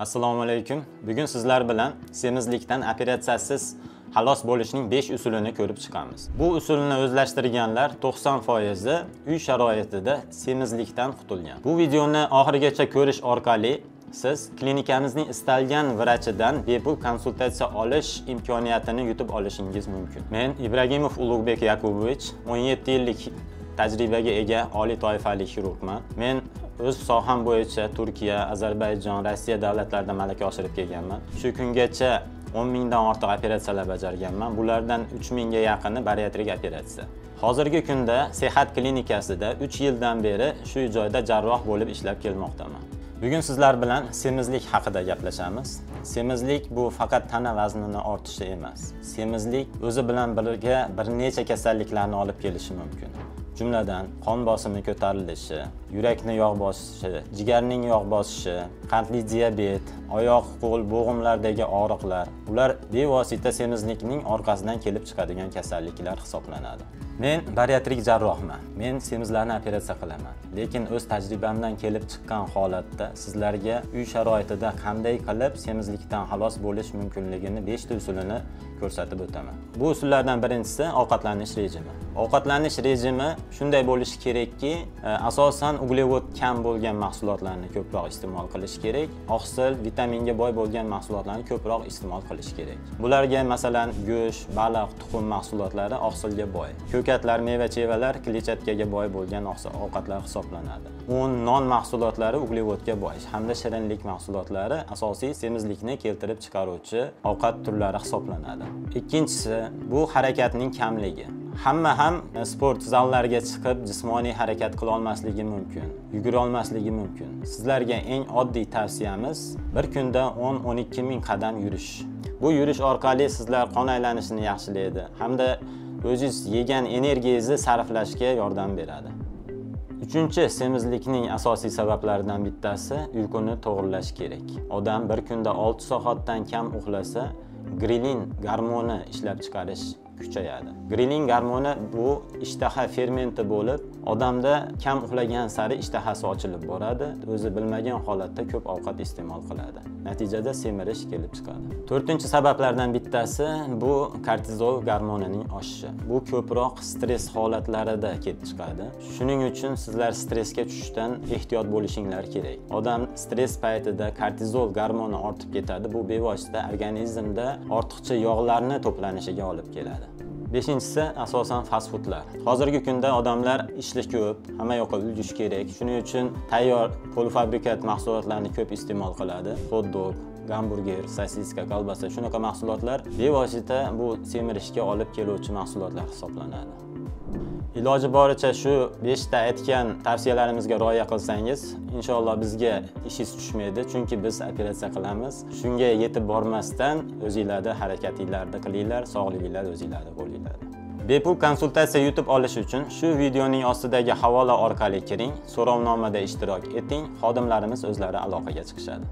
Assalomu alaykum. Bugun sizlar bilan semizlikdan operatsiyasiz xalos bo'lishning 5 usulini ko'rib chiqamiz. Bu usulni o'zlashtirganlar 90% uy sharoitida semizlikdan qutulgan. Bu videoni oxirigacha ko'rish orqali siz klinikamizning istalgan vrachidan bepul konsultatsiya olish imkoniyatini yutib olishingiz mumkin. Men Ibragimov Ulug'bek Yakubovich, 17 yillik tajribaga ega oliy toifali xirurgman. Men o'z soham bo'yicha Turkiya, Ozarbayjon, Rossiya davlatlarida malaka oshirib kelganman. Shu kungacha 10 mingdan ortiq operatsiyalar bajarganman. Bulardan 3 mingga yaqini bariatrik operatsiya. Hozirgi kunda Sehat klinikasida 3 yildan beri shu joyda jarroh bo'lib ishlab kelmoqdaman. Bugun sizlar bilan semizlik haqida gaplashamiz. Semizlik bu faqat tana vaznini ortishi emas. Semizlik o'zi bilan birga bir necha kasalliklarni olib kelishi mumkin. Jumladan qon bosimi ko'tarilishi, yurakning yog' bosishi, jigarning yog' bosishi, qandli diabet, oyoq, qo'l, bo'g'imlardagi og'riqlar, ular bevosita semizlikning orqasidan kelib chiqadigan kasalliklar hisoblanadi. Men bariatrik jarrohman. Men semizlarni operatsiya qilaman. Lekin o'z tajribamdan kelib chiqqan holatda sizlarga uy sharoitida qanday qilib semizlikdan xalos bo'lish mumkinligini 5 ta usulini ko'rsatib o'taman. Bu usullardan birinchisi ovqatlanish rejimi. Ovqatlanish rejimi shunday bo'lishi kerakki, asosan uglevod kam bo'lgan mahsulotlarni ko'proq iste'mol qilish kerak. Oqsil, vitaminga boy bo'lgan mahsulotlarni ko'proq iste'mol qilish kerak. Bularga masalan go'sht, baliq, tuxum mahsulotlari oqsilga boy. Ko'katlar, meva-chevalar kletchatkaga boy bo'lgan ovqatlar hisoblanadi. Un, non mahsulotlari uglevodga boy hamda shirinlik mahsulotlari asosiy semizlikni keltirib chiqaruvchi ovqat turlari hisoblanadi. Ikkinchisi bu harakatning kamligi. Hamma ham sport zallariga chiqib jismoniy harakat qila olmasligi mumkin, yugura olmasligi mumkin. Sizlarga eng oddiy tavsiyamiz bir kunda 10-12 ming qadam yurish. Bu yurish orqali sizlar qon aylanishini yaxshilaydi hamda o'zingiz yegan energiyangizni sarflashga yordam beradi. Uchinchi semizlikning asosiy sabablaridan bittasi uyquni to'g'rilash kerak. Odam bir kunda 6 soatdan kam uxlasa, grelin gormoni ishlab chiqarish kuchayadi. Grelin gormoni bu ishtaha fermenti bo'lib, odamda kam uxlagan sari ishtahasi ochilib boradi, o'zi bilmagan holatda ko'p ovqat iste'mol qiladi. Natijada semirish kelib chiqadi. To'rtinchi sabablardan bittasi bu kortizol gormonining oshishi. Bu ko'proq stress holatlarida kelib chiqadi. Shuning uchun sizlar stressga tushishdan ehtiyot bo'lishinglar kerak. Odam stress paytida kortizol gormoni ortib ketadi. Bu bevosita organizmda ortiqcha yog'larni to'planishiga olib keladi. Beshinchisi asosan fast foodlar. Hozirgi kunda odamlar ishli ko'p, hamma yoqqa uljish kerak. Shuning uchun tayyor polufabrikat mahsulotlarni ko'p iste'mol qiladi. Hot-dog, gamburger, sosiska, kolbasa shunaqa mahsulotlar bevosita bu semirishga olib keluvchi mahsulotlar hisoblanadi. Iloji boricha shu 5 ta aytgan tavsiyalarimizga rioya qilsangiz, inshaalloh bizga ishingiz tushmaydi, chunki biz operatsiya qilamiz. Shunga yetib bormasdan o'zingizlarda harakatinglarni qilinglar, sog'liginglar o'zingizlarda bo'linglar. Bepul konsultatsiya yutib olish uchun shu videoning ostidagi havola orqali kiring, so'rovnomada ishtirok eting, xodimlarimiz o'zlari aloqaga chiqishadi.